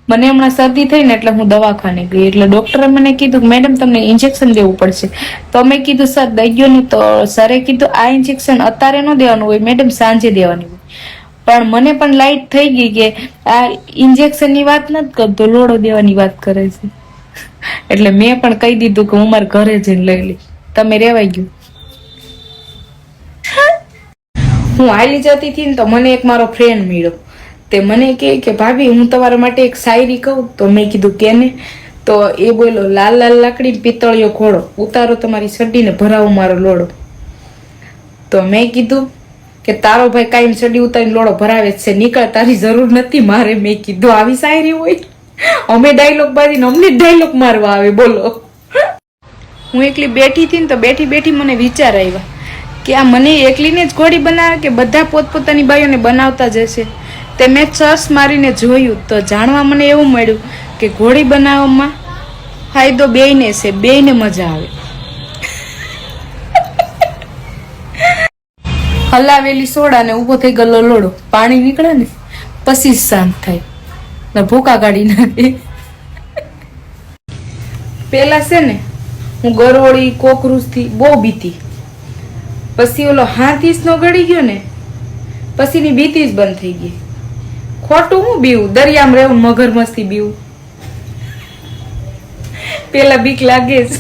મને હમણાં શરદી થઈ ને એટલે હું દવાખાને ગઈ, એટલે ડોક્ટરે મને કીધું કે મેડમ તમને ઇન્જેક્શન દેવું પડશે. તો મેં કીધું સર દઈ ગયો નહીં. તો સરે કીધું આ ઇન્જેક્શન અત્યારે ન દેવાનું હોય મેડમ, સાંજે દેવાની હોય. પણ મને પણ લાઈટ થઈ ગઈ કે આ ઇન્જેક્શન ની વાત નથી કરતો, લોડો દેવાની વાત કરે છે. એટલે મેં પણ કહી દીધું કે હું મારા ઘરે જઈને લઈ લઈશ, તમે રેવાઈ ગયું. હું હાલી જતી હતી ને તો મને એક મારો ફ્રેન્ડ મળ્યો. તે મને કહે કે ભાભી હું તમારા માટે એક શાયરી કહું. તો મેં કીધું કેને? તો એ બોલો, લાલ લાલ લાકડી પિત્તળિયો ઘોડો, ઉતારો તમારી સડીને ભરાવો મારો લોડો. તો મેં કીધું કે તારો ભાઈ કાયમ સડી ઉતારીને લોડો ભરાવે જ છે, નીકળ, તારી જરૂર નથી મારે. મેં કીધું આવી શાયરી હોય? અમે ડાયલોગ બાંધીને અમને ડાયલોગ મારવા આવે, બોલો. હું એકલી બેઠી હતી ને તો બેઠી બેઠી મને વિચાર આવ્યા કે આ મને એકલીને જ ઘોડી બનાવે કે બધા પોતપોતાની બાઈઓને બનાવતા જ હશે. તે મેં સર્ચ મારીને જોયું તો જાણવા મને એવું મળ્યું કે ઘોડી બનાવવામાં ફાયદો બેયને છે, બેયને મજા આવે. હલાવેલી સોડા ને ઊભો થઈ ગયેલો લોડો, પાણી નીકળે ને પછી શાંત થાય ને ભૂકા કાઢી નાખે. પેલા છે ને હું ગરોળી કોકરૂસ થી બહુ બીતી, પછી ઓલો હાથીસ નો ગળી ગયો ને પછી ની બીતી જ બંધ થઈ ગઈ. ખોટું હું બીવું, દરિયામાં રહેવું મગરમસ્તી બીવું. પેલા બીક લાગે જ.